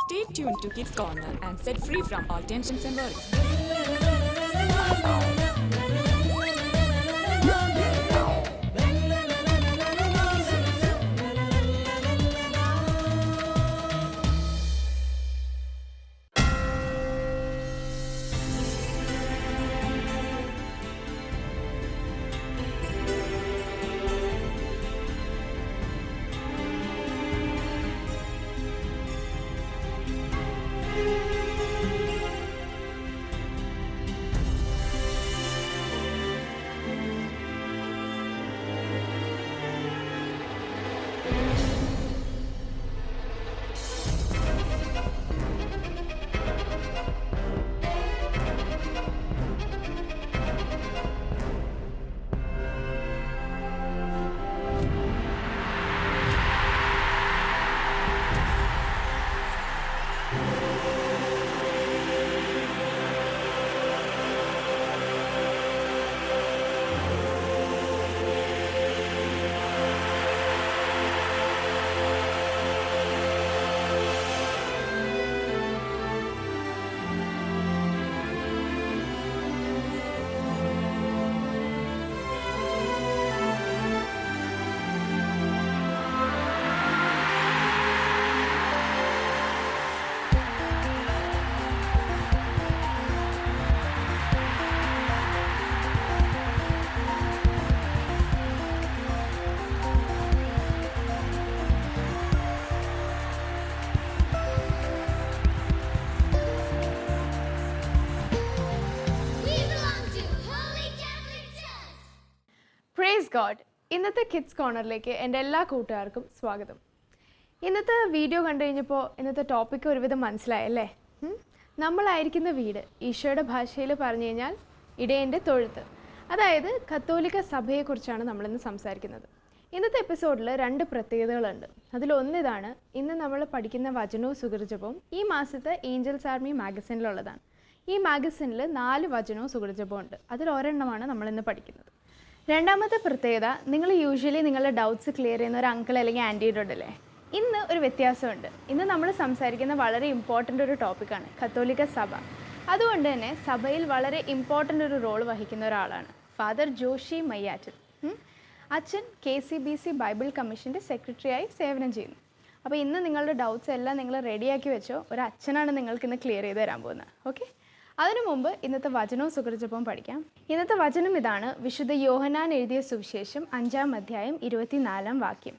Stay tuned to Kids Corner and set free from all tensions and worries. Praise God. ഇന്നത്തെ kids കോർണറിലേക്ക് എൻ്റെ എല്ലാ കൂട്ടുകാർക്കും സ്വാഗതം. ഇന്നത്തെ വീഡിയോ കണ്ടു കഴിഞ്ഞപ്പോൾ ഇന്നത്തെ ടോപ്പിക്ക് ഒരുവിധം മനസ്സിലായല്ലേ? നമ്മളായിരിക്കുന്ന വീട് ഈശോയുടെ ഭാഷയിൽ പറഞ്ഞു കഴിഞ്ഞാൽ ഇടയൻ്റെ തൊഴുത്ത്, അതായത് കത്തോലിക്ക സഭയെക്കുറിച്ചാണ് നമ്മളിന്ന് സംസാരിക്കുന്നത്. ഇന്നത്തെ എപ്പിസോഡിൽ 2 പ്രത്യേകതകളുണ്ട്. അതിലൊന്നിതാണ് ഇന്ന് നമ്മൾ പഠിക്കുന്ന വചനവും സുകൃജപവും ഈ മാസത്തെ ഏഞ്ചൽസ് ആർമി മാഗസിനിലുള്ളതാണ്. ഈ മാഗസിനിൽ 4 വചനവും സുകൃജപവും ഉണ്ട്. അതിലൊരെണ്ണമാണ് നമ്മളിന്ന് പഠിക്കുന്നത്. രണ്ടാമത്തെ പ്രത്യേകത, നിങ്ങൾ യൂഷ്വലി നിങ്ങളുടെ ഡൗട്ട്സ് ക്ലിയർ ചെയ്യുന്ന ഒരു അങ്കിൾ അല്ലെങ്കിൽ ആൻറ്റിയുടെ ഉണ്ടല്ലേ. ഇന്ന് ഒരു വ്യത്യാസമുണ്ട്. ഇന്ന് നമ്മൾ സംസാരിക്കുന്ന വളരെ ഇമ്പോർട്ടൻ്റ് ഒരു ടോപ്പിക്കാണ് കത്തോലിക്ക സഭ. അതുകൊണ്ട് തന്നെ സഭയിൽ വളരെ ഇമ്പോർട്ടൻ്റ് ഒരു റോൾ വഹിക്കുന്ന ഒരാളാണ് ഫാദർ ജോഷി മയ്യാറ്റിൽ. അച്ഛൻ KCBC ബൈബിൾ കമ്മീഷൻ്റെ സെക്രട്ടറിയായി സേവനം ചെയ്യുന്നു. അപ്പോൾ ഇന്ന് നിങ്ങളുടെ ഡൗട്ട്സ് എല്ലാം നിങ്ങൾ റെഡിയാക്കി വെച്ചോ. ഒരു അച്ഛനാണ് നിങ്ങൾക്ക് ഇന്ന് ക്ലിയർ ചെയ്ത് തരാൻ പോകുന്നത്. ഓക്കെ, അതിനു മുമ്പ് ഇന്നത്തെ വചനവും സുകൃജപവും പഠിക്കാം. ഇന്നത്തെ വചനം ഇതാണ്. വിശുദ്ധ യോഹന്നാൻ എഴുതിയ സുവിശേഷം 5-ാം അധ്യായം 24-ാം വാക്യം.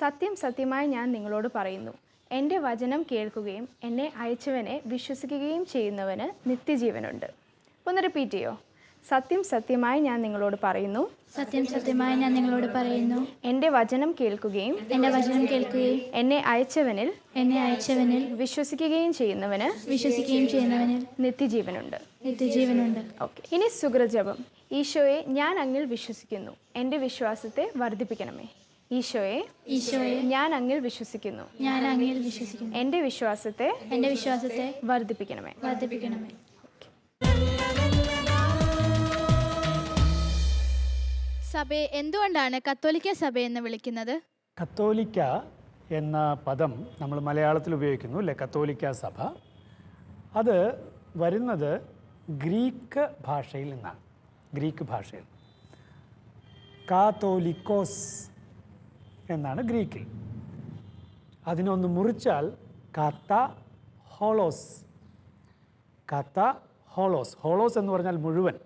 സത്യം സത്യമായി ഞാൻ നിങ്ങളോട് പറയുന്നു, എൻ്റെ വചനം കേൾക്കുകയും എന്നെ അയച്ചവനെ വിശ്വസിക്കുകയും ചെയ്യുന്നവന് നിത്യജീവനുണ്ട്. ഒന്ന് റിപ്പീറ്റ് ചെയ്യോ? സത്യം സത്യമായി ഞാൻ നിങ്ങളോട് പറയുന്നു, സത്യം സത്യമായി ഞാൻ നിങ്ങളോട് പറയുന്നു, എൻ്റെ വചനം കേൾക്കുകയും എൻ്റെ വചനം കേൾക്കുകയും എന്നെ അയച്ചവനിൽ വിശ്വസിക്കുകയും ചെയ്യുന്നവന് നിത്യജീവനുണ്ട്. ഓക്കെ, ഇനി സുകൃജപം. ഈശോയെ, ഞാൻ അങ്ങിൽ വിശ്വസിക്കുന്നു, എൻ്റെ വിശ്വാസത്തെ വർദ്ധിപ്പിക്കണമേ. ഈശോയെ, ഞാൻ അങ്ങിൽ വിശ്വസിക്കുന്നു, എൻ്റെ വിശ്വാസത്തെ വർദ്ധിപ്പിക്കണമേ. സഭയെ എന്തുകൊണ്ടാണ് കത്തോലിക്ക സഭ എന്ന് വിളിക്കുന്നത്? കത്തോലിക്ക എന്ന പദം നമ്മൾ മലയാളത്തിൽ ഉപയോഗിക്കുന്നു അല്ലേ, കത്തോലിക്ക സഭ. അത് വരുന്നത് ഗ്രീക്ക് ഭാഷയിൽ നിന്നാണ്. ഗ്രീക്ക് ഭാഷയിൽ കാത്തോലിക്കോസ് എന്നാണ് ഗ്രീക്കിൽ. അതിനൊന്ന് മുറിച്ചാൽ കത്ത ഹോളോസ്. കത്ത ഹോളോസ്. ഹോളോസ് എന്ന് പറഞ്ഞാൽ മുഴുവൻ,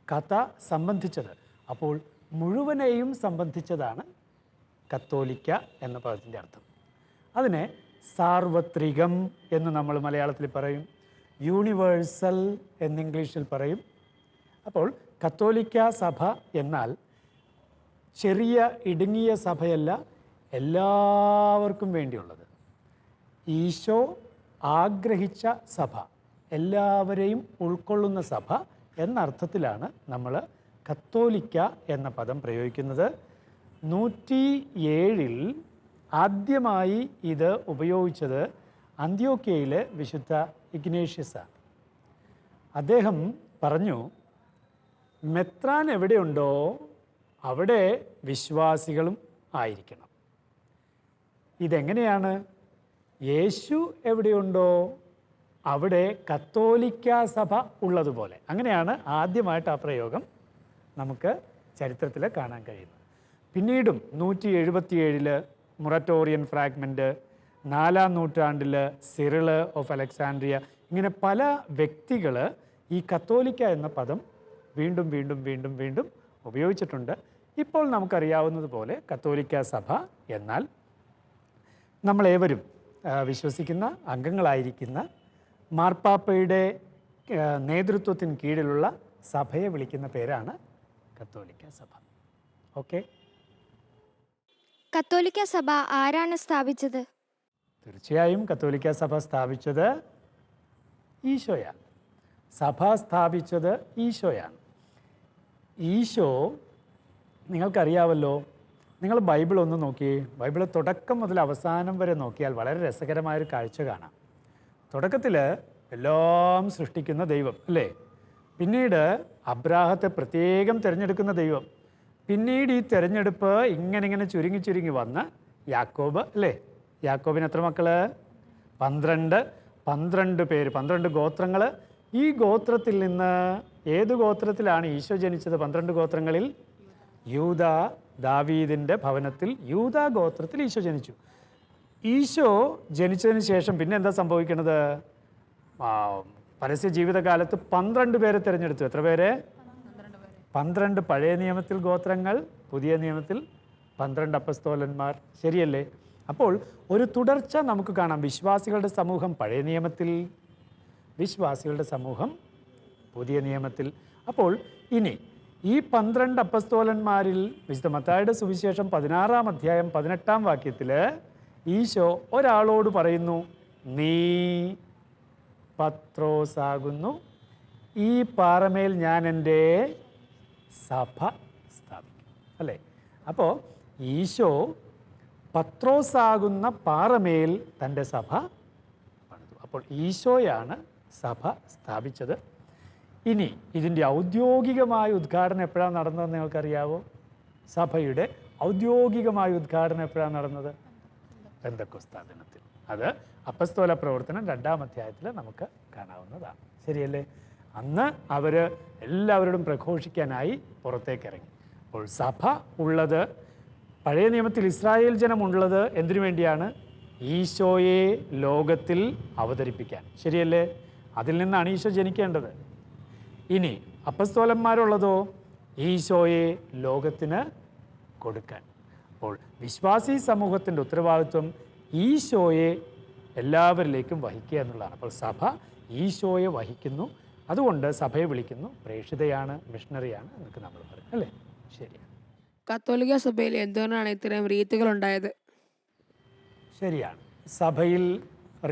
കത്ത സംബന്ധിച്ചത്. അപ്പോൾ മുഴുവനെയും സംബന്ധിച്ചതാണ് കത്തോലിക്ക എന്ന പദത്തിൻ്റെ അർത്ഥം. അതിനെ സാർവത്രികം എന്ന് നമ്മൾ മലയാളത്തിൽ പറയും, യൂണിവേഴ്സൽ എന്ന് ഇംഗ്ലീഷിൽ പറയും. അപ്പോൾ കത്തോലിക്ക സഭ എന്നാൽ ചെറിയ ഇടുങ്ങിയ സഭയല്ല, എല്ലാവർക്കും വേണ്ടിയുള്ളത്. ഈശോ ആഗ്രഹിച്ച സഭ, എല്ലാവരെയും ഉൾക്കൊള്ളുന്ന സഭ എന്നർത്ഥത്തിലാണ് നമ്മൾ കത്തോലിക്ക എന്ന പദം പ്രയോഗിക്കുന്നത്. 107-ൽ ആദ്യമായി ഇത് ഉപയോഗിച്ചത് അന്ത്യോക്യയിലെ വിശുദ്ധ ഇഗ്നേഷ്യസാണ്. അദ്ദേഹം പറഞ്ഞു, മെത്രാൻ എവിടെയുണ്ടോ അവിടെ വിശ്വാസികളും ആയിരിക്കണം. ഇതെങ്ങനെയാണ്? യേശു എവിടെയുണ്ടോ അവിടെ കത്തോലിക്ക സഭ ഉള്ളതുപോലെ. അങ്ങനെയാണ് ആദ്യമായിട്ട് ആ പ്രയോഗം നമുക്ക് ചരിത്രത്തിൽ കാണാൻ കഴിയുന്നത്. പിന്നീടും 177 മൊറട്ടോറിയൻ ഫ്രാഗ്മെൻറ്റ്, 4-ാം നൂറ്റാണ്ടിൽ സിറിള് ഓഫ് അലക്സാൻഡ്രിയ, ഇങ്ങനെ പല വ്യക്തികൾ ഈ കത്തോലിക്ക എന്ന പദം വീണ്ടും വീണ്ടും വീണ്ടും വീണ്ടും ഉപയോഗിച്ചിട്ടുണ്ട്. ഇപ്പോൾ നമുക്കറിയാവുന്നതുപോലെ കത്തോലിക്ക സഭ എന്നാൽ നമ്മളേവരും വിശ്വസിക്കുന്ന അംഗങ്ങളായിരിക്കുന്ന മാർപ്പാപ്പയുടെ നേതൃത്വത്തിന് കീഴിലുള്ള സഭയെ വിളിക്കുന്ന പേരാണ് കത്തോലിക്ക സഭ. ഓക്കെ, കത്തോലിക്ക സഭ ആരാണ് സ്ഥാപിച്ചത്? തീർച്ചയായും കത്തോലിക്ക സഭ സ്ഥാപിച്ചത് ഈശോയാണ്. സഭ സ്ഥാപിച്ചത് ഈശോയാണ്. ഈശോ നിങ്ങൾക്കറിയാമല്ലോ, നിങ്ങൾ ബൈബിൾ ഒന്ന് നോക്കിയേ. ബൈബിൾ തുടക്കം മുതൽ അവസാനം വരെ നോക്കിയാൽ വളരെ രസകരമായൊരു കാഴ്ച കാണാം. തുടക്കത്തിൽ എല്ലാം സൃഷ്ടിക്കുന്ന ദൈവം അല്ലേ, പിന്നീട് അബ്രാഹത്തെ പ്രത്യേകം തിരഞ്ഞെടുക്കുന്ന ദൈവം, പിന്നീട് ഈ തിരഞ്ഞെടുപ്പ് ഇങ്ങനെ ചുരുങ്ങി ചുരുങ്ങി വന്ന് യാക്കോബ് അല്ലേ, യാക്കോബിന് എത്ര മക്കൾ? 12 പേര്, 12 ഗോത്രങ്ങൾ. ഈ ഗോത്രത്തിൽ നിന്ന് ഏത് ഗോത്രത്തിലാണ് ഈശോ ജനിച്ചത്? 12 ഗോത്രങ്ങളിൽ യൂദ, ദാവീദിൻ്റെ ഭവനത്തിൽ യൂദ ഗോത്രത്തിൽ ഈശോ ജനിച്ചു. ഈശോ ജനിച്ചതിന് ശേഷം പിന്നെ എന്താ സംഭവിക്കുന്നത്? പരസ്യ ജീവിതകാലത്ത് 12 പേരെ തിരഞ്ഞെടുത്തു. എത്ര പേരെ? 12. പഴയ നിയമത്തിൽ ഗോത്രങ്ങൾ, പുതിയ നിയമത്തിൽ 12 അപ്പസ്തോലന്മാർ. ശരിയല്ലേ? അപ്പോൾ ഒരു തുടർച്ച നമുക്ക് കാണാം. വിശ്വാസികളുടെ സമൂഹം പഴയ നിയമത്തിൽ, വിശ്വാസികളുടെ സമൂഹം പുതിയ നിയമത്തിൽ. അപ്പോൾ ഇനി ഈ 12 അപ്പസ്തോലന്മാരിൽ വിശുദ്ധ മത്തായിയുടെ സുവിശേഷം 16-ാം അധ്യായം 18-ാം വാക്യത്തിൽ ഈശോ ഒരാളോട് പറയുന്നു, നീ പത്രോസാകുന്നു, ഈ പാറമേൽ ഞാൻ എൻ്റെ സഭ സ്ഥാപിക്കും. അല്ലേ? അപ്പോൾ ഈശോ പത്രോസാകുന്ന പാറമേൽ തൻ്റെ സഭ പണിതു. അപ്പോൾ ഈശോയാണ് സഭ സ്ഥാപിച്ചത്. ഇനി ഇതിൻ്റെ ഔദ്യോഗികമായ ഉദ്ഘാടനം എപ്പോഴാണ് നടന്നതെന്ന് നിങ്ങൾക്കറിയാവോ? സഭയുടെ ഔദ്യോഗികമായ ഉദ്ഘാടനം എപ്പോഴാണ് നടന്നത്? പെന്തക്കോസ്താ ദിനത്തിൽ. അത് അപ്പസ്തോല പ്രവർത്തനം 2-ാം അധ്യായത്തിൽ നമുക്ക് കാണാവുന്നതാണ്. ശരിയല്ലേ? അന്ന് അവർ എല്ലാവരോടും പ്രഘോഷിക്കാനായി പുറത്തേക്കിറങ്ങി. അപ്പോൾ സഭ ഉള്ളത്, പഴയ നിയമത്തിൽ ഇസ്രായേൽ ജനമുള്ളത് എന്തിനു വേണ്ടിയാണ്? ഈശോയെ ലോകത്തിൽ അവതരിപ്പിക്കാൻ. ശരിയല്ലേ? അതിൽ നിന്നാണ് ഈശോ ജനിക്കേണ്ടത്. ഇനി അപ്പസ്തോലന്മാരുള്ളതോ ഈശോയെ ലോകത്തിന് കൊടുക്കാൻ. അപ്പോൾ വിശ്വാസി സമൂഹത്തിൻ്റെ ഉത്തരവാദിത്വം ഈശോയെ എല്ലാവരിലേക്കും വഹിക്കുക എന്നുള്ളതാണ്. അപ്പോൾ സഭ ഈശോയെ വഹിക്കുന്നു. അതുകൊണ്ട് സഭയെ വിളിക്കുന്നു പ്രേക്ഷിതയാണ്, മിഷണറിയാണ് എന്നൊക്കെ നമ്മൾ പറയും. അല്ലേ? ശരിയാണ്. കത്തോലിക്ക സഭയിൽ എന്തുകൊണ്ടാണ് ഇത്രയും റീത്തുകൾ ഉണ്ടായത്? ശരിയാണ്. സഭയിൽ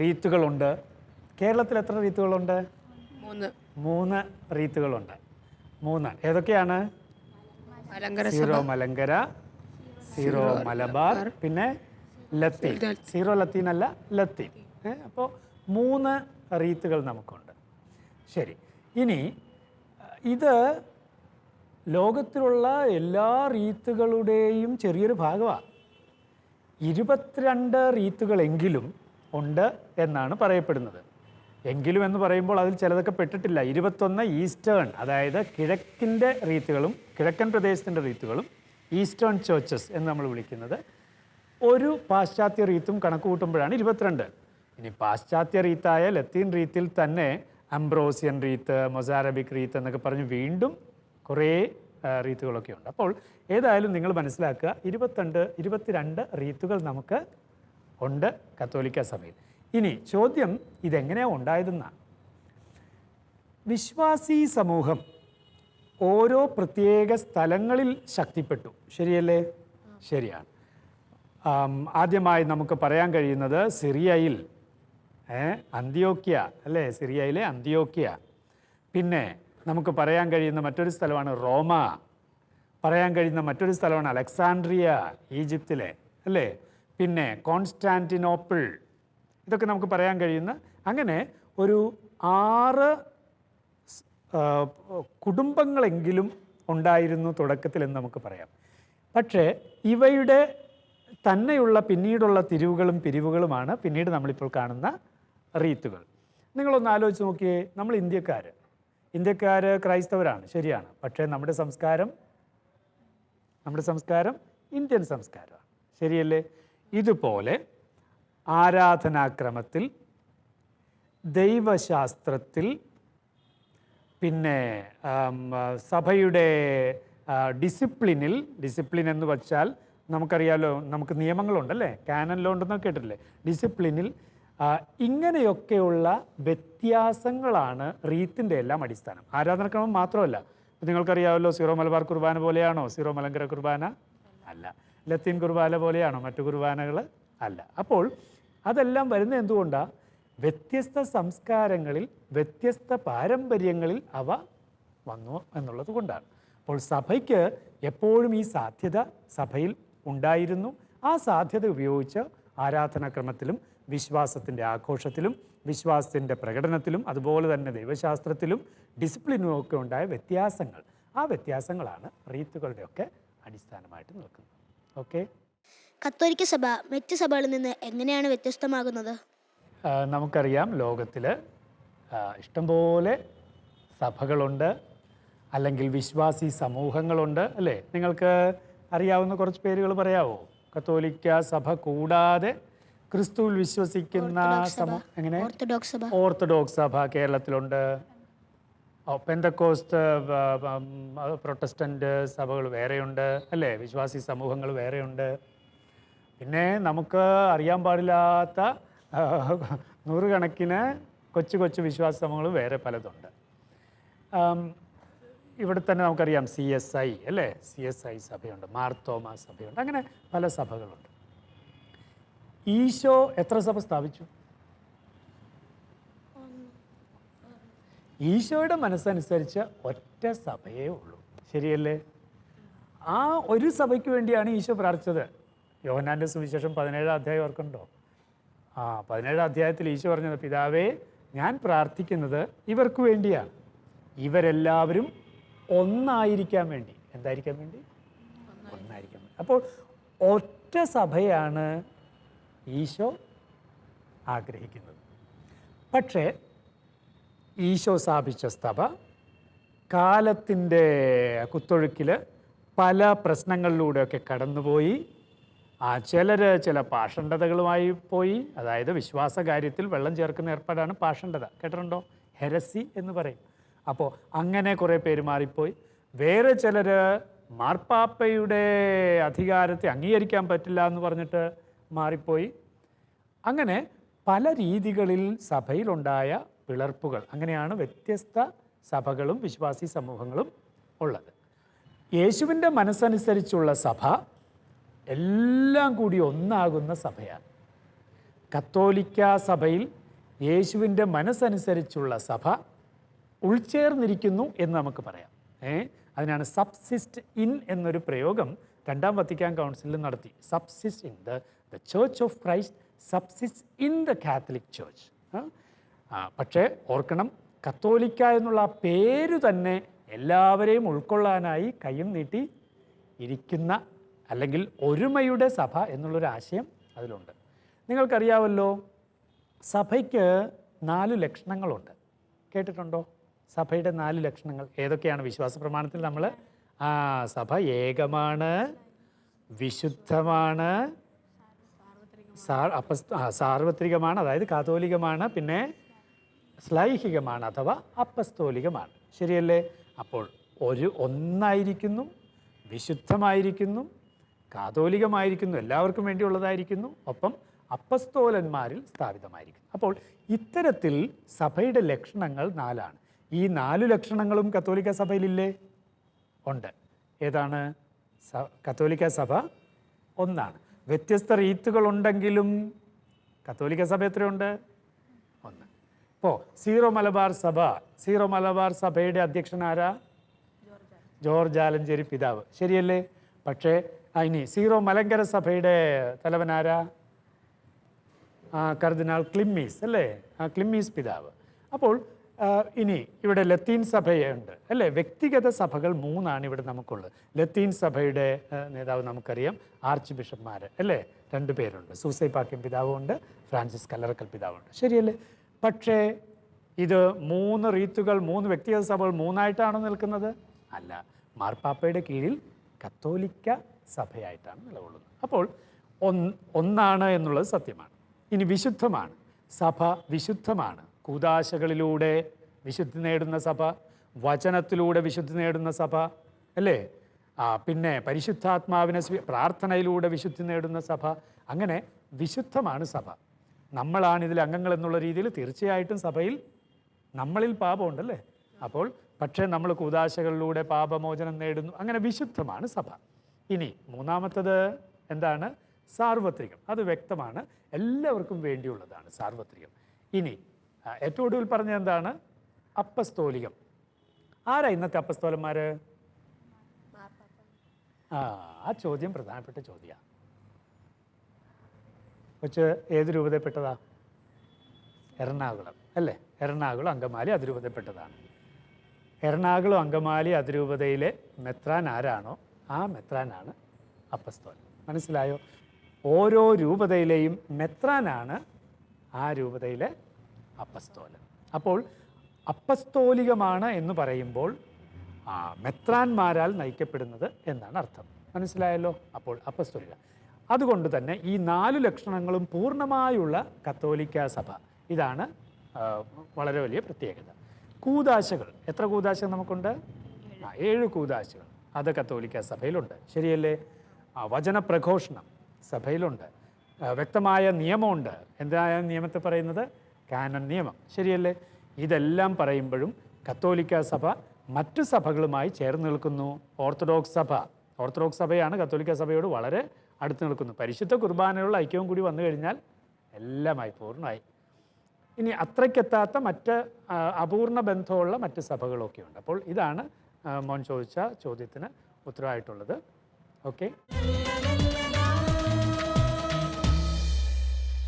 റീത്തുകളുണ്ട്. കേരളത്തിൽ എത്ര റീത്തുകളുണ്ട്? 3 റീത്തുകളുണ്ട്. 3 ഏതൊക്കെയാണ്? സീറോ മലങ്കര, സീറോ മലബാർ, പിന്നെ ലത്തീൻ. സീറോ ലത്തീൻ അല്ല, ലത്തീൻ. അപ്പോൾ 3 റീത്തുകൾ നമുക്കുണ്ട്. ശരി. ഇനി ഇത് ലോകത്തിലുള്ള എല്ലാ റീത്തുകളുടെയും ചെറിയൊരു ഭാഗമാണ്. 22 റീത്തുകളെങ്കിലും ഉണ്ട് എന്നാണ് പറയപ്പെടുന്നത്. എങ്കിലും എന്ന് പറയുമ്പോൾ അതിൽ ചിലതൊക്കെ പെട്ടിട്ടില്ല. 21 ഈസ്റ്റേൺ, അതായത് കിഴക്കിൻ്റെ റീത്തുകളും കിഴക്കൻ പ്രദേശത്തിൻ്റെ റീത്തുകളും ഈസ്റ്റേൺ ചേർച്ചസ് എന്ന് നമ്മൾ വിളിക്കുന്നത്. ഒരു പാശ്ചാത്യ റീത്തും കണക്ക് കൂട്ടുമ്പോഴാണ് 22. ഇനി പാശ്ചാത്യ റീത്തായ ലത്തീൻ റീത്തിൽ തന്നെ അംബ്രോസിയൻ റീത്ത്, മൊസാരബിക് റീത്ത് എന്നൊക്കെ പറഞ്ഞ് വീണ്ടും കുറേ റീത്തുകളൊക്കെ ഉണ്ട്. അപ്പോൾ ഏതായാലും നിങ്ങൾ മനസ്സിലാക്കുക, 22 റീത്തുകൾ നമുക്ക് ഉണ്ട് കത്തോലിക്ക സഭയിൽ. ഇനി ചോദ്യം ഇതെങ്ങനെയാണ് ഉണ്ടായതെന്നാണ്. വിശ്വാസി സമൂഹം ഓരോ പ്രത്യേക സ്ഥലങ്ങളിൽ ശക്തിപ്പെട്ടു. ശരിയല്ലേ? ശരിയാണ്. ആദ്യമായി നമുക്ക് പറയാൻ കഴിയുന്നത് സിറിയയിൽ അന്ത്യോക്യ അല്ലേ? സിറിയയിലെ അന്ത്യോക്യ. പിന്നെ നമുക്ക് പറയാൻ കഴിയുന്ന മറ്റൊരു സ്ഥലമാണ് റോമ. പറയാൻ കഴിയുന്ന മറ്റൊരു സ്ഥലമാണ് അലക്സാൻഡ്രിയ, ഈജിപ്തിലെ അല്ലേ? പിന്നെ കോൺസ്റ്റാന്റിനോപ്പിൾ. ഇതൊക്കെ നമുക്ക് പറയാൻ കഴിയുന്ന, അങ്ങനെ ഒരു 6 കുടുംബങ്ങളെങ്കിലും ഉണ്ടായിരുന്നു തുടക്കത്തിൽ എന്ന് നമുക്ക് പറയാം. പക്ഷേ ഇവയുടെ തന്നെയുള്ള പിന്നീടുള്ള തിരിവുകളും പിരിവുകളുമാണ് പിന്നീട് നമ്മളിപ്പോൾ കാണുന്ന റീത്തുകൾ. നിങ്ങളൊന്ന് ആലോചിച്ച് നോക്കിയേ, നമ്മൾ ഇന്ത്യക്കാർ ക്രൈസ്തവരാണ്, ശരിയാണ്. പക്ഷേ നമ്മുടെ സംസ്കാരം ഇന്ത്യൻ സംസ്കാരമാണ്, ശരിയല്ലേ? ഇതുപോലെ ആരാധനാക്രമത്തിൽ, ദൈവശാസ്ത്രത്തിൽ, പിന്നെ സഭയുടെ ഡിസിപ്ലിൻ എന്ന് വച്ചാൽ നമുക്കറിയാലോ, നമുക്ക് നിയമങ്ങളുണ്ടല്ലേ, കാനൻ ലോ ഉണ്ടെന്നൊക്കെ കേട്ടിട്ടില്ലേ, ഡിസിപ്ലിനിൽ ഇങ്ങനെയൊക്കെയുള്ള വ്യത്യാസങ്ങളാണ് റീത്തിൻ്റെ എല്ലാം അടിസ്ഥാനം. ആരാധനക്രമം മാത്രമല്ല, നിങ്ങൾക്കറിയാമല്ലോ, സീറോ മലബാർ കുർബാന പോലെയാണോ സീറോ മലങ്കര കുർബാന? അല്ല. ലത്തീൻ കുർബാന പോലെയാണോ മറ്റു കുർബാനകൾ? അല്ല. അപ്പോൾ അതെല്ലാം വരുന്നത് എന്തുകൊണ്ടാണ്? വ്യത്യസ്ത സംസ്കാരങ്ങളിൽ, വ്യത്യസ്ത പാരമ്പര്യങ്ങളിൽ അവ വന്നു എന്നുള്ളത് കൊണ്ടാണ്. അപ്പോൾ സഭയ്ക്ക് എപ്പോഴും ഈ സാധ്യത സഭയിൽ ഉണ്ടായിരുന്നു. ആ സാധ്യത ഉപയോഗിച്ച് ആരാധനാക്രമത്തിലും വിശ്വാസത്തിൻ്റെ ആഘോഷത്തിലും വിശ്വാസത്തിൻ്റെ പ്രകടനത്തിലും അതുപോലെ തന്നെ ദൈവശാസ്ത്രത്തിലും ഡിസിപ്ലിനും ഒക്കെ ഉണ്ടായ വ്യത്യാസങ്ങൾ, ആ വ്യത്യാസങ്ങളാണ് റീത്തുകളുടെയൊക്കെ അടിസ്ഥാനമായിട്ട് നിൽക്കുന്നത്. ഓക്കെ. കത്തോലിക്ക സഭ മറ്റ് സഭകളിൽ നിന്ന് എങ്ങനെയാണ് വ്യത്യസ്തമാകുന്നത്? നമുക്കറിയാം, ലോകത്തിൽ ഇഷ്ടംപോലെ സഭകളുണ്ട്, അല്ലെങ്കിൽ വിശ്വാസി സമൂഹങ്ങളുണ്ട്, അല്ലേ? നിങ്ങൾക്ക് അറിയാവുന്ന കുറച്ച് പേരുകൾ പറയാമോ? കത്തോലിക്ക സഭ കൂടാതെ ക്രിസ്തുവിൽ വിശ്വസിക്കുന്ന എങ്ങനെ? ഓർത്തഡോക്സ് സഭ കേരളത്തിലുണ്ട്. പെന്തക്കോസ്ത്, പ്രൊട്ടസ്റ്റന്റ് സഭകൾ വേറെയുണ്ട്, അല്ലേ? വിശ്വാസി സമൂഹങ്ങൾ വേറെയുണ്ട്. പിന്നെ നമുക്ക് അറിയാൻ പാടില്ലാത്ത നൂറുകണക്കിന് കൊച്ചു വിശ്വാസ സമൂഹങ്ങൾ വേറെ പലതുണ്ട്. ഇവിടെ തന്നെ നമുക്കറിയാം CSI, അല്ലേ? CSI സഭയുണ്ട്, മാർത്തോമ സഭയുണ്ട്, അങ്ങനെ പല സഭകളുണ്ട്. ഈശോ എത്ര സഭ സ്ഥാപിച്ചു? ഈശോയുടെ മനസ്സനുസരിച്ച് ഒറ്റ സഭയേ ഉള്ളൂ, ശരിയല്ലേ? ആ ഒരു സഭയ്ക്ക് വേണ്ടിയാണ് ഈശോ പ്രാർത്ഥിച്ചത്. യോഹന്നാൻ്റെ സുവിശേഷം 17 അധ്യായം ഓർക്കുന്നുണ്ടോ? 17 അധ്യായത്തിൽ ഈശോ പറഞ്ഞത്, പിതാവേ, ഞാൻ പ്രാർത്ഥിക്കുന്നത് ഇവർക്ക് വേണ്ടിയാണ്, ഇവരെല്ലാവരും ഒന്നായിരിക്കാൻ വേണ്ടി. എന്തായിരിക്കാൻ വേണ്ടി? ഒന്നായിരിക്കാൻ വേണ്ടി. അപ്പോൾ ഒറ്റ സഭയാണ് ഈശോ ആഗ്രഹിക്കുന്നത്. പക്ഷേ ഈശോ സ്ഥാപിച്ച സഭ കാലത്തിൻ്റെ കുത്തൊഴുക്കിൽ പല പ്രശ്നങ്ങളിലൂടെയൊക്കെ കടന്നുപോയി. ചില പാഷണ്ഡതകളുമായി പോയി. അതായത് വിശ്വാസ കാര്യത്തിൽ വെള്ളം ചേർക്കുന്ന ഏർപ്പാടാണ് പാഷണ്ഡത, കേട്ടിട്ടുണ്ടോ? ഹെരസി എന്ന് പറയും. അപ്പോൾ അങ്ങനെ കുറേ പേര് മാറിപ്പോയി. വേറെ ചിലർ മാർപ്പാപ്പയുടെ അധികാരത്തെ അംഗീകരിക്കാൻ പറ്റില്ല എന്ന് പറഞ്ഞിട്ട് മാറിപ്പോയി. അങ്ങനെ പല രീതികളിൽ സഭയിലുണ്ടായ പിളർപ്പുകൾ. അങ്ങനെയാണ് വ്യത്യസ്ത സഭകളും വിശ്വാസി സമൂഹങ്ങളും ഉള്ളത്. യേശുവിൻ്റെ മനസ്സനുസരിച്ചുള്ള സഭ എല്ലാം കൂടി ഒന്നാകുന്ന സഭയാണ്. കത്തോലിക്ക സഭയിൽ യേശുവിൻ്റെ മനസ്സനുസരിച്ചുള്ള സഭ ഉൾച്ചേർന്നിരിക്കുന്നു എന്ന് നമുക്ക് പറയാം. അതിനാണ് സബ്സിസ്റ്റ് ഇൻ എന്നൊരു പ്രയോഗം രണ്ടാം വത്തിക്കാൻ കൗൺസിലിൽ നടത്തി. സബ്സിസ്റ്റ് in the church of Christ സബ്സിസ്റ്റ് in the Catholic church. പക്ഷേ ഓർക്കണം, കത്തോലിക്ക എന്നുള്ള ആ പേര് തന്നെ എല്ലാവരെയും ഉൾക്കൊള്ളാനായി കയ്യും നീട്ടി ഇരിക്കുന്ന, അല്ലെങ്കിൽ ഒരുമയുടെ സഭ എന്നുള്ളൊരു ആശയം അതിലുണ്ട്. നിങ്ങൾക്കറിയാമല്ലോ, സഭയ്ക്ക് 4 ലക്ഷണങ്ങളുണ്ട്. കേട്ടിട്ടുണ്ടോ? സഭയുടെ 4 ലക്ഷണങ്ങൾ ഏതൊക്കെയാണ്? വിശ്വാസ പ്രമാണത്തിൽ നമ്മൾ സഭ ഏകമാണ്, വിശുദ്ധമാണ്, സാർവത്രികമാണ്, അതായത് കാതോലികമാണ്, പിന്നെ ശ്ലൈഹികമാണ് അഥവാ അപ്പസ്തോലികമാണ്, ശരിയല്ലേ? അപ്പോൾ ഒന്നായിരിക്കുന്നു, വിശുദ്ധമായിരിക്കുന്നു, കാതോലികമായിരിക്കുന്നു, എല്ലാവർക്കും വേണ്ടിയുള്ളതായിരിക്കുന്നു, ഒപ്പം അപ്പസ്തോലന്മാരിൽ സ്ഥാപിതമായിരിക്കുന്നു. അപ്പോൾ ഇത്തരത്തിൽ സഭയുടെ ലക്ഷണങ്ങൾ 4ആണ്. ഈ 4 ലക്ഷണങ്ങളും കത്തോലിക്ക സഭയിലില്ലേ? ഉണ്ട്. ഏതാണ്? കത്തോലിക്ക സഭ ഒന്നാണ്. വ്യത്യസ്ത റീത്തുകളുണ്ടെങ്കിലും കത്തോലിക്ക സഭ എത്രയുണ്ട്? 1. ഇപ്പോൾ സീറോ മലബാർ സഭയുടെ അധ്യക്ഷനാരാ? ജോർജ് ആലഞ്ചേരി പിതാവ്, ശരിയല്ലേ? പക്ഷേ ഇനി സീറോ മലങ്കര സഭയുടെ തലവനാരാ? കർദിനാൾ ക്ലിമ്മീസ്, അല്ലേ? ക്ലിമ്മീസ് പിതാവ്. അപ്പോൾ ഇനി ഇവിടെ ലത്തീൻ സഭയുണ്ട് അല്ലേ? വ്യക്തിഗത സഭകൾ 3 ഇവിടെ നമുക്കുള്ളത്. ലത്തീൻ സഭയുടെ നേതാവ് നമുക്കറിയാം, ആർച്ച് ബിഷപ്പ്മാർ അല്ലേ, 2 പേരുണ്ട്. സൂസൈപാക്യം പിതാവുണ്ട്, ഫ്രാൻസിസ് കല്ലറക്കൽ പിതാവുണ്ട്, ശരിയല്ലേ? പക്ഷേ ഇത് 3 റീത്തുകൾ, 3 വ്യക്തിഗത സഭകൾ 3ആയിട്ടാണോ നിൽക്കുന്നത്? അല്ല, മാർപ്പാപ്പയുടെ കീഴിൽ കത്തോലിക്ക സഭയായിട്ടാണ് നിലകൊള്ളുന്നത്. അപ്പോൾ ഒന്നാണ് എന്നുള്ളത് സത്യമാണ്. ഇനി വിശുദ്ധമാണ്, സഭ വിശുദ്ധമാണ്. കൂദാശകളിലൂടെ വിശുദ്ധി നേടുന്ന സഭ, വചനത്തിലൂടെ വിശുദ്ധി നേടുന്ന സഭ അല്ലേ, പിന്നെ പരിശുദ്ധാത്മാവിനെ പ്രാർത്ഥനയിലൂടെ വിശുദ്ധി നേടുന്ന സഭ. അങ്ങനെ വിശുദ്ധമാണ് സഭ. നമ്മളാണ് ഇതിൽ അംഗങ്ങൾ എന്നുള്ള രീതിയിൽ തീർച്ചയായിട്ടും സഭയിൽ നമ്മളിൽ പാപമുണ്ടല്ലേ. അപ്പോൾ പക്ഷേ നമ്മൾ കൂദാശകളിലൂടെ പാപമോചനം നേടുന്നു. അങ്ങനെ വിശുദ്ധമാണ് സഭ. ഇനി 3-മത്തത് എന്താണ്? സാർവത്രികം. അത് വ്യക്തമാണ്, എല്ലാവർക്കും വേണ്ടിയുള്ളതാണ് സാർവത്രികം. ഇനി ഏറ്റവും ഒടുവിൽ പറഞ്ഞ എന്താണ്? അപ്പസ്തോലികം. ആരാ ഇന്നത്തെ അപ്പസ്തോലന്മാർ? ആ ചോദ്യം പ്രധാനപ്പെട്ട ചോദ്യമാണ്. കൊച്ച് ഏത് രൂപതയിൽപ്പെട്ടതാ? എറണാകുളം അല്ലേ? എറണാകുളം അങ്കമാലി അതിരൂപതയിൽപ്പെട്ടതാണ്. എറണാകുളം അങ്കമാലി അതിരൂപതയിലെ മെത്രാൻ ആരാണോ ആ മെത്രാനാണ് അപ്പസ്തോലൻ. മനസ്സിലായോ? ഓരോ രൂപതയിലെയും മെത്രാനാണ് ആ രൂപതയിലെ അപ്പസ്തോലൻ. അപ്പോൾ അപ്പസ്തോലികമാണ് എന്ന് പറയുമ്പോൾ മെത്രാന്മാരാൽ നയിക്കപ്പെടുന്നത് എന്നാണ് അർത്ഥം. മനസ്സിലായല്ലോ? അപ്പോൾ അപ്പസ്തോലിക. അതുകൊണ്ട് തന്നെ ഈ 4 ലക്ഷണങ്ങളും പൂർണ്ണമായുള്ള കത്തോലിക്ക സഭ. ഇതാണ് വളരെ വലിയ പ്രത്യേകത. കൂദാശകൾ, എത്ര കൂദാശകൾ നമുക്കുണ്ട്? 7 കൂദാശകൾ. അത് കത്തോലിക്ക സഭയിലുണ്ട്, ശരിയല്ലേ? വചനപ്രഘോഷണം സഭയിലുണ്ട്. വ്യക്തമായ നിയമമുണ്ട്. എന്തായ നിയമത്തെ പറയുന്നത്? കാനൻ നിയമം, ശരിയല്ലേ? ഇതെല്ലാം പറയുമ്പോഴും കത്തോലിക്ക സഭ മറ്റു സഭകളുമായി ചേർന്ന് നിൽക്കുന്നു. ഓർത്തഡോക്സ് സഭയാണ് കത്തോലിക്ക സഭയോട് വളരെ അടുത്ത് നിൽക്കുന്നു. പരിശുദ്ധ കുർബാനയുള്ള ഐക്യവും കൂടി വന്നു കഴിഞ്ഞാൽ എല്ലാമായി പൂർണ്ണമായി. ഇനി അത്രയ്ക്കെത്താത്ത മറ്റ് അപൂർണ ബന്ധമുള്ള മറ്റ് സഭകളൊക്കെ ഉണ്ട്. അപ്പോൾ ഇതാണ് മോൻ ചോദിച്ച ചോദ്യത്തിന് ഉത്തരവായിട്ടുള്ളത്. ഓക്കെ,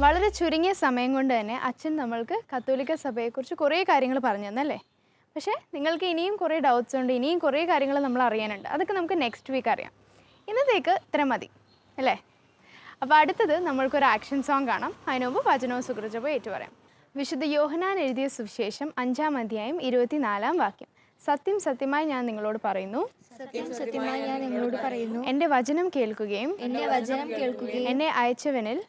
വളരെ ചുരുങ്ങിയ സമയം കൊണ്ട് തന്നെ അച്ഛൻ നമ്മൾക്ക് കത്തോലിക്ക സഭയെക്കുറിച്ച് കുറേ കാര്യങ്ങൾ പറഞ്ഞു തന്നല്ലേ. പക്ഷേ നിങ്ങൾക്ക് ഇനിയും കുറേ ഡൗട്ട്സ് ഉണ്ട്, ഇനിയും കുറേ കാര്യങ്ങൾ നമ്മൾ അറിയാനുണ്ട്. അതൊക്കെ നമുക്ക് നെക്സ്റ്റ് വീക്ക് അറിയാം. ഇന്നത്തേക്ക് ഇത്ര മതി അല്ലേ? അപ്പോൾ അടുത്തത് നമ്മൾക്കൊരു ആക്ഷൻ സോങ് കാണാം. അതിന് മുമ്പ് വചനവും സുകൃതവും ഏറ്റുപറയാം. വിശുദ്ധ യോഹന്നാൻ എഴുതിയ സുവിശേഷം 5-ാം അധ്യായം 24-ാം വാക്യം. സത്യം സത്യമായി ഞാൻ നിങ്ങളോട് പറയുന്നു, എന്റെ വചനം കേൾക്കുകയും എന്നെ അയച്ചവനിൽ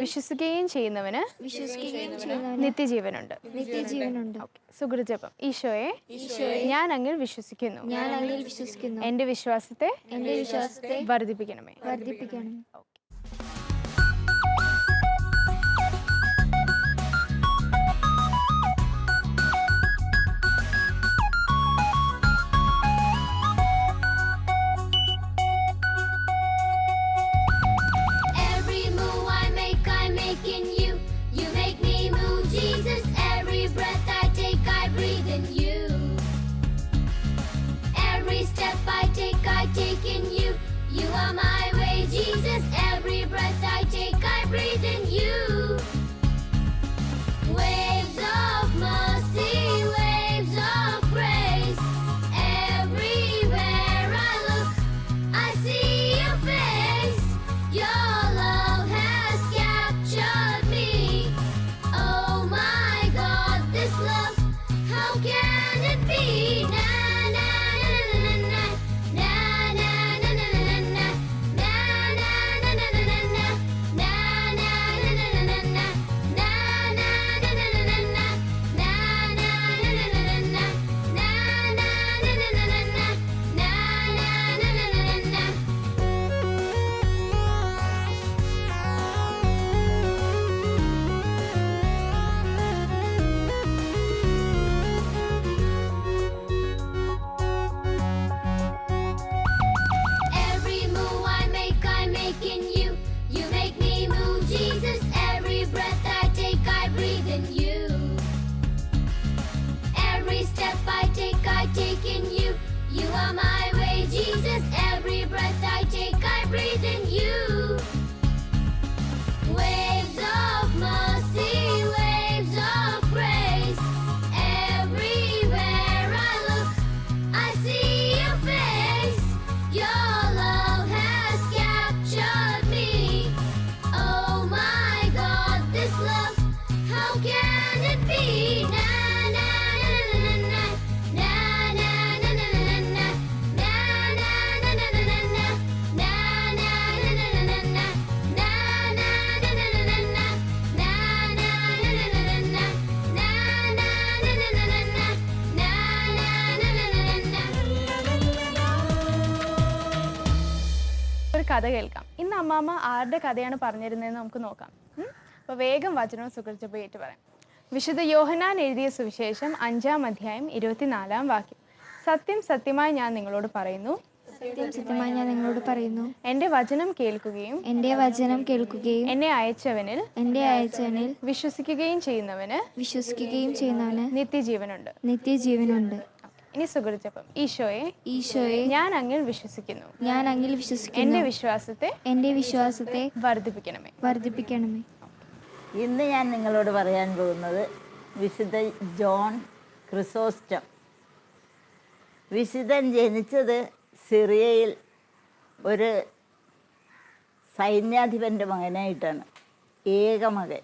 വിശ്വസിക്കുകയും ചെയ്യുന്നവന് നിത്യജീവനുണ്ട്. സുകൃതജപം. ഈശോയെ, ഞാൻ അങ്ങിൽ വിശ്വസിക്കുന്നു. എന്റെ വിശ്വാസത്തെ വർദ്ധിപ്പിക്കണമേ. ഒരു കഥ കേൾക്കാം. ഇന്ന് അമ്മാമ്മ ആരുടെ കഥയാണ് പറഞ്ഞിരുന്നതെന്ന് നമുക്ക് നോക്കാം. അപ്പോൾ വേഗം വചനവും സുഹൃത്തുക്കൾ ഏറ്റു പറയാം. വിശുദ്ധ യോഹന്നാൻ എഴുതിയ സുവിശേഷം 5-ാം അധ്യായം 24-ാം വാക്യം. സത്യം സത്യമായി ഞാൻ നിങ്ങളോട് പറയുന്നു, സത്യം സത്യമായി ഞാൻ നിങ്ങളോട് പറയുന്നു, എൻ്റെ വചനം കേൾക്കുകയും എൻ്റെ വചനം കേൾക്കുകയും എന്നെ അയച്ചവനിൽ വിശ്വസിക്കുകയും ചെയ്യുന്നവന് നിത്യജീവനുണ്ട്. ഇനി സുഹൃത്തുക്കൾ, ഈശോയെ ഞാൻ അങ്ങിൽ വിശ്വസിക്കുന്നു. എൻ്റെ വിശ്വാസത്തെ വർദ്ധിപ്പിക്കണമേ. ഇന്ന് ഞാൻ നിങ്ങളോട് പറയാൻ പോകുന്നത് വിശുദ്ധ ജോൺ ക്രിസോസ്റ്റം. വിശുദ്ധൻ ജനിച്ചത് സിറിയയിൽ ഒരു സൈന്യാധിപൻ്റെ മകനായിട്ടാണ്. ഏക മകൻ.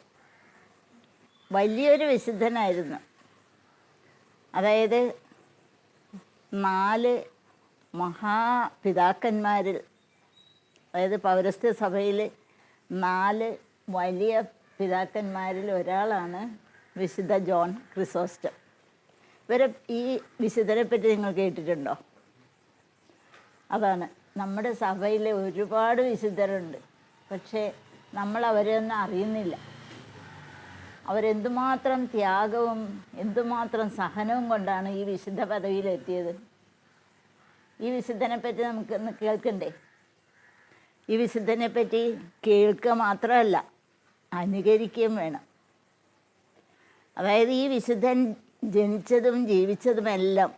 വലിയൊരു വിശുദ്ധനായിരുന്നു. അതായത് 4 മഹാപിതാക്കന്മാരിൽ, അതായത് പൗരസ്ത്യ സഭയിൽ 4 വലിയ പിതാക്കന്മാരിൽ ഒരാളാണ് വിശുദ്ധ ജോൺ ക്രിസോസ്റ്റം. ഈ വിശുദ്ധരെ പറ്റി നിങ്ങൾ കേട്ടിട്ടുണ്ടോ? അതാണ്, നമ്മുടെ സഭയിൽ ഒരുപാട് വിശുദ്ധരുണ്ട്, പക്ഷേ നമ്മൾ അവരെയൊന്നും അറിയുന്നില്ല. അവരെന്തുമാത്രം ത്യാഗവും എന്തുമാത്രം സഹനവും കൊണ്ടാണ് ഈ വിശുദ്ധ പദവിയിലെത്തിയത്. ഈ വിശുദ്ധനെ പറ്റി നമുക്കൊന്ന് കേൾക്കണ്ടേ? ഈ വിശുദ്ധനെ പറ്റി കേൾക്കുക മാത്രമല്ല, അനുകരിക്കുകയും വേണം. അതായത് ഈ വിശുദ്ധൻ ജനിച്ചതും ജീവിച്ചതുമെല്ലാം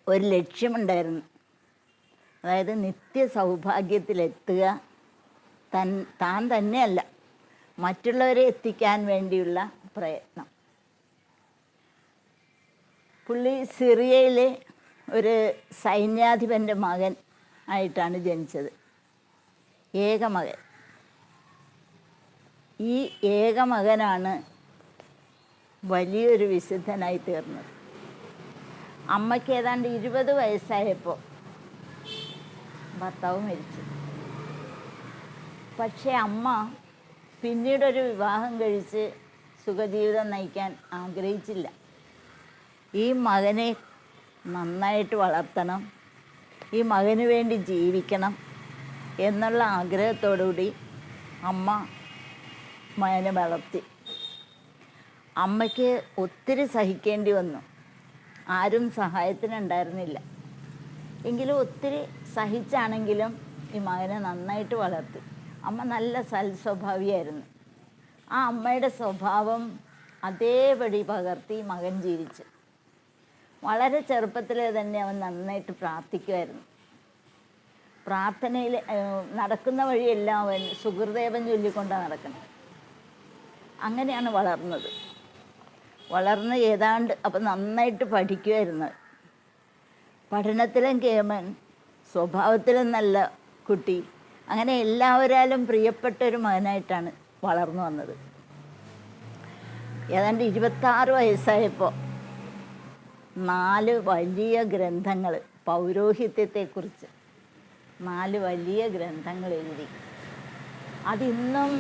ഒരു ലക്ഷ്യമുണ്ടായിരുന്നു. അതായത് നിത്യ സൗഭാഗ്യത്തിലെത്തുക, താൻ തന്നെയല്ല മറ്റുള്ളവരെ എത്തിക്കാൻ വേണ്ടിയുള്ള പ്രയത്നം. പുള്ളി സിറിയയിലെ ഒരു സൈന്യാധിപൻ്റെ മകൻ ആയിട്ടാണ് ജനിച്ചത്. ഏകമകൻ. ഈ ഏകമകനാണ് വലിയൊരു വിശുദ്ധനായി തീർന്നത്. അമ്മയ്ക്ക് ഏതാണ്ട് 20 വയസ്സായപ്പോൾ ഭർത്താവ് മരിച്ചു. പക്ഷേ അമ്മ പിന്നീടൊരു വിവാഹം കഴിച്ച് സുഖജീവിതം നയിക്കാൻ ആഗ്രഹിച്ചില്ല. ഈ മകനെ നന്നായിട്ട് വളർത്തണം, ഈ മകന് വേണ്ടി ജീവിക്കണം എന്നുള്ള ആഗ്രഹത്തോടുകൂടി അമ്മ മകനെ വളർത്തി. അമ്മയ്ക്ക് ഒത്തിരി സഹിക്കേണ്ടി വന്നു. ആരും സഹായത്തിനുണ്ടായിരുന്നില്ല. എങ്കിലും ഒത്തിരി സഹിച്ചാണെങ്കിലും ഈ മകനെ നന്നായിട്ട് വളർത്തി. അമ്മ നല്ല സൽസ്വഭാവിയായിരുന്നു. ആ അമ്മയുടെ സ്വഭാവം അതേപടി പകർത്തി മകൻ ജീവിച്ചു. വളരെ ചെറുപ്പത്തിലെ തന്നെ അവൻ നന്നായിട്ട് പ്രാർത്ഥിക്കുമായിരുന്നു. പ്രാർത്ഥനയിൽ നടക്കുന്ന വഴിയെല്ലാം അവൻ സുഹൃദേവൻ ചൊല്ലിക്കൊണ്ടാണ് നടക്കുന്നത്. അങ്ങനെയാണ് വളർന്നത്. വളർന്ന് ഏതാണ്ട് അപ്പം നന്നായിട്ട് പഠിക്കുമായിരുന്നു. പഠനത്തിലും കേമൻ, സ്വഭാവത്തിലും നല്ല കുട്ടി. അങ്ങനെ എല്ലാവരാലും പ്രിയപ്പെട്ട ഒരു മകനായിട്ടാണ് വളർന്നു വന്നത്. ഏതാണ്ട് 26 വയസ്സായപ്പോൾ 4 വലിയ ഗ്രന്ഥങ്ങൾ, പൗരോഹിത്യത്തെക്കുറിച്ച് 4 വലിയ ഗ്രന്ഥങ്ങൾ എഴുതി. അതിന്നും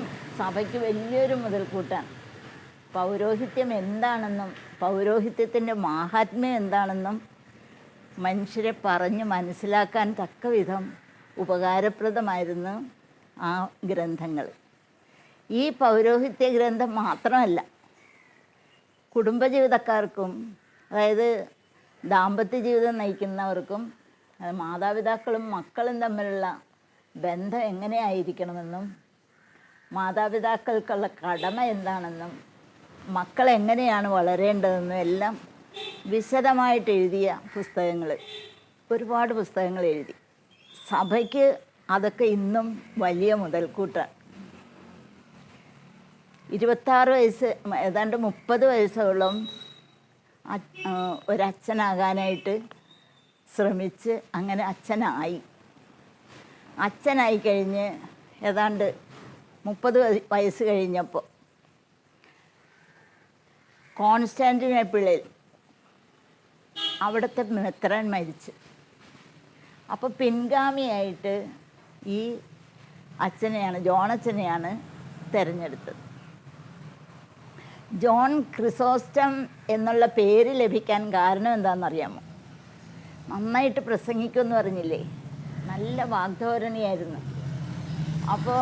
സഭയ്ക്ക് വലിയൊരു മുതൽക്കൂട്ടാണ്. പൗരോഹിത്യം എന്താണെന്നും പൗരോഹിത്യത്തിൻ്റെ മാഹാത്മ്യം എന്താണെന്നും മനുഷ്യരെ പറഞ്ഞ് മനസ്സിലാക്കാൻ തക്ക വിധം ഉപകാരപ്രദമായിരുന്നു ആ ഗ്രന്ഥങ്ങൾ. ഈ പൗരോഹിത്യ ഗ്രന്ഥം മാത്രമല്ല, കുടുംബജീവിതക്കാർക്കും, അതായത് ദാമ്പത്യ ജീവിതം നയിക്കുന്നവർക്കും, മാതാപിതാക്കളും മക്കളും തമ്മിലുള്ള ബന്ധം എങ്ങനെയായിരിക്കണമെന്നും മാതാപിതാക്കൾക്കുള്ള കടമ എന്താണെന്നും മക്കൾ എങ്ങനെയാണ് വളരേണ്ടതെന്നും എല്ലാം വിശദമായിട്ട് എഴുതിയ പുസ്തകങ്ങൾ, ഒരുപാട് പുസ്തകങ്ങൾ എഴുതി. സഭയ്ക്ക് അതൊക്കെ ഇന്നും വലിയ മുതൽക്കൂട്ടാണ്. 26 വയസ്സ്, ഏതാണ്ട് 30 വയസ്സോളം ഒരച്ഛനാകാനായിട്ട് ശ്രമിച്ച് അങ്ങനെ അച്ഛനായി കഴിഞ്ഞ് ഏതാണ്ട് 30 വയസ്സ് കഴിഞ്ഞപ്പോൾ കോൺസ്റ്റാന്റിനോപ്പിളിൽ അവിടുത്തെ മെത്രാൻ മരിച്ചു. അപ്പോൾ പിൻഗാമിയായിട്ട് ഈ ജോൺ അച്ഛനെയാണ് തിരഞ്ഞെടുത്തത്. ജോൺ ക്രിസോസ്റ്റം എന്നുള്ള പേര് ലഭിക്കാൻ കാരണം എന്താണെന്നറിയാമോ? നന്നായിട്ട് പ്രസംഗിക്കുമെന്ന് പറഞ്ഞില്ലേ, നല്ല വാഗ്ധോരണിയായിരുന്നു. അപ്പോൾ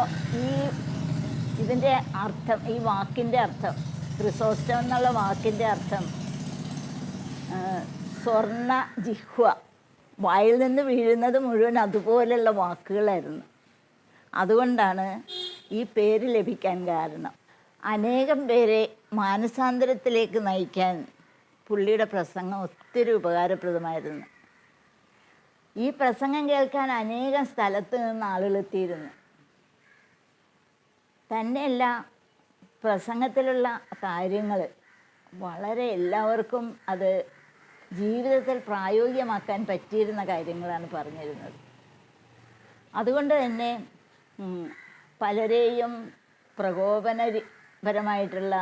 ഇതിൻ്റെ അർത്ഥം, ഈ വാക്കിൻ്റെ അർത്ഥം, ക്രിസോസ്റ്റം എന്നുള്ള വാക്കിൻ്റെ അർത്ഥം സ്വർണ്ണ ജിഹ്വ, വായിൽ നിന്ന് വീഴുന്നത് മുഴുവൻ അതുപോലെയുള്ള വാക്കുകളായിരുന്നു. അതുകൊണ്ടാണ് ഈ പേര് ലഭിക്കാൻ കാരണം. അനേകം പേരെ മാനസാന്തരത്തിലേക്ക് നയിക്കാൻ പുള്ളിയുടെ പ്രസംഗം ഒത്തിരി ഉപകാരപ്രദമായിരുന്നു. ഈ പ്രസംഗം കേൾക്കാൻ അനേകം സ്ഥലത്ത് നിന്ന് ആളുകളെത്തിയിരുന്നു. തന്നെയല്ല, പ്രസംഗത്തിലുള്ള കാര്യങ്ങൾ വളരെ എല്ലാവർക്കും അത് ജീവിതത്തിൽ പ്രായോഗികമാക്കാൻ പറ്റിയിരുന്ന കാര്യങ്ങളാണ് പറഞ്ഞിരുന്നത്. അതുകൊണ്ട് തന്നെ പലരെയും പ്രകോപനപരമായിട്ടുള്ള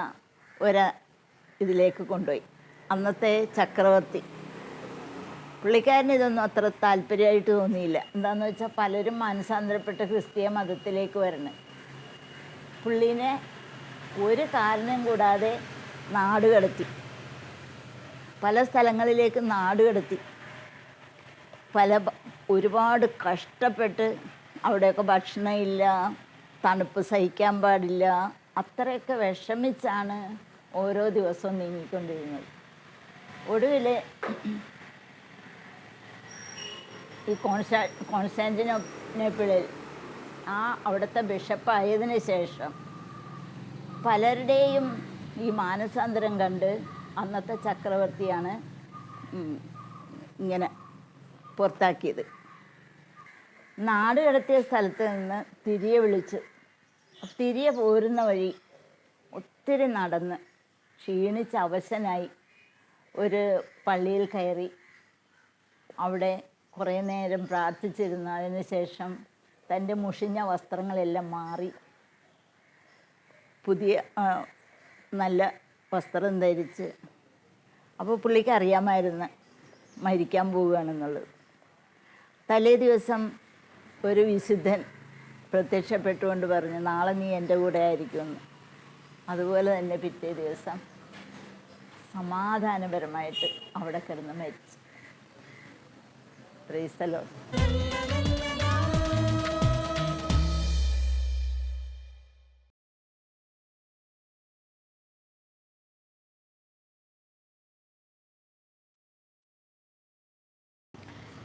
ഇതിലേക്ക് കൊണ്ടുപോയി. അന്നത്തെ ചക്രവർത്തി പുള്ളിക്കാരന് ഇതൊന്നും അത്ര താല്പര്യമായിട്ട് തോന്നിയില്ല. എന്താണെന്ന് വെച്ചാൽ പലരും മാനസാന്തരപ്പെട്ട ക്രിസ്തീയ മതത്തിലേക്ക് വരണം. പുള്ളീനെ ഒരു കാരണം കൂടാതെ നാടുകടത്തി, പല സ്ഥലങ്ങളിലേക്ക് നാടുകടത്തി. ഒരുപാട് കഷ്ടപ്പെട്ട്, അവിടെയൊക്കെ ഭക്ഷണമില്ല, തണുപ്പ് സഹിക്കാൻ പാടില്ല, അത്രയൊക്കെ വിഷമിച്ചാണ് ഓരോ ദിവസവും നീങ്ങിക്കൊണ്ടിരുന്നത്. ഒടുവിൽ ഈ കോൺസ്റ്റാന്റിനോപ്പിളിൽ അവിടുത്തെ ബിഷപ്പായതിനു ശേഷം പലരുടെയും ഈ മാനസാന്തരം കണ്ട് അന്നത്തെ ചക്രവർത്തിയാണ് ഇങ്ങനെ പുറത്താക്കിയത്. നാട് കടത്തിയ സ്ഥലത്ത് നിന്ന് തിരികെ പോരുന്ന വഴി ഒത്തിരി നടന്ന് ക്ഷീണിച്ച് അവശനായി ഒരു പള്ളിയിൽ കയറി അവിടെ കുറേ നേരം പ്രാർത്ഥിച്ചിരുന്നതിന് ശേഷം തൻ്റെ മുഷിഞ്ഞ വസ്ത്രങ്ങളെല്ലാം മാറി പുതിയ നല്ല വസ്ത്രം ധരിച്ച്, അപ്പോൾ പുള്ളിക്ക് അറിയാമായിരുന്നു മരിക്കാൻ പോവുകയാണെന്നുള്ളത്. തലേ ദിവസം ഒരു വിശുദ്ധൻ പ്രത്യക്ഷപ്പെട്ടുകൊണ്ട് പറഞ്ഞു, നാളെ നീ എൻ്റെ കൂടെ ആയിരിക്കുമെന്ന്. അതുപോലെ തന്നെ പിറ്റേ ദിവസം സമാധാനപരമായിട്ട് അവിടെ കിടന്ന് മരിച്ചു. Praise the Lord.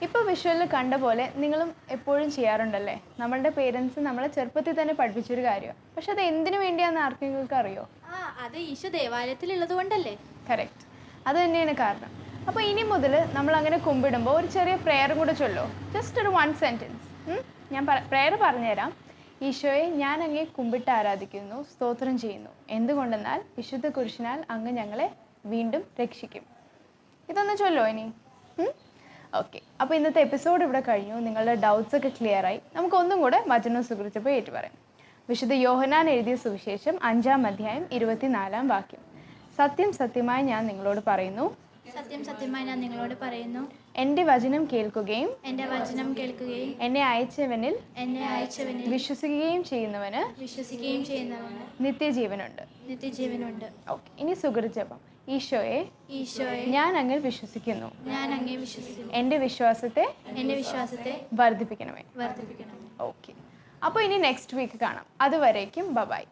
ഇപ്പോൾ വിഷ്വലിൽ കണ്ട പോലെ നിങ്ങളും എപ്പോഴും ചെയ്യാറുണ്ടല്ലേ? നമ്മളുടെ പേരൻസ് നമ്മളെ ചെറുപ്പത്തിൽ തന്നെ പഠിപ്പിച്ചൊരു കാര്യമാണ്. പക്ഷെ അത് എന്തിനു വേണ്ടിയാണെന്ന് ആർക്കെങ്കിലും അറിയോ? അത് ഈശോ ദേവാലയത്തിലുള്ളത് കൊണ്ടല്ലേ? കറക്റ്റ്, അത് തന്നെയാണ് കാരണം. അപ്പോൾ ഇനി മുതൽ നമ്മൾ അങ്ങനെ കുമ്പിടുമ്പോൾ ഒരു ചെറിയ പ്രെയറും കൂടെ ചൊല്ലോ. ജസ്റ്റ് ഒരു 1 സെൻറ്റൻസ് ഞാൻ പ്രെയർ പറഞ്ഞുതരാം. ഈശോയെ, ഞാൻ അങ്ങേ കുമ്പിട്ട് ആരാധിക്കുന്നു, സ്തോത്രം ചെയ്യുന്നു. എന്തുകൊണ്ടെന്നാൽ വിശുദ്ധ കുരിശിനാൽ അങ്ങ് ഞങ്ങളെ വീണ്ടും രക്ഷിക്കും. ഇതൊന്ന് ചൊല്ലോ ഇനി. ഓക്കെ, അപ്പോൾ ഇന്നത്തെ എപ്പിസോഡ് ഇവിടെ കഴിഞ്ഞു. നിങ്ങളുടെ ഡൗട്ട്സ് ഒക്കെ ക്ലിയർ ആയി. നമുക്കൊന്നും കൂടെ വചനം സുഹൃത്തപ്പോൾ ഏറ്റുപറയാം. വിശുദ്ധ യോഹന്നാൻ എഴുതിയ സുവിശേഷം 5-ാം അധ്യായം 24-ാം വാക്യം. സത്യം സത്യമായി ഞാൻ നിങ്ങളോട് പറയുന്നു, സത്യം സത്യമായി ഞാൻ നിങ്ങളോട് പറയുന്നു, എൻ്റെ വചനം കേൾക്കുകയും എന്നെ അയച്ചവനിൽ വിശ്വസിക്കുകയും ചെയ്യുന്നവന് നിത്യജീവനുണ്ട്. ഓക്കെ, ഇനി സുഹൃജപം. ഈശോയെ, ഞാൻ അങ്ങിൽ വിശ്വസിക്കുന്നു. എൻ്റെ വിശ്വാസത്തെ വർദ്ധിപ്പിക്കണമേ. ഓക്കെ, അപ്പോൾ ഇനി നെക്സ്റ്റ് വീക്ക് കാണാം. അതുവരേക്കും ബൈ.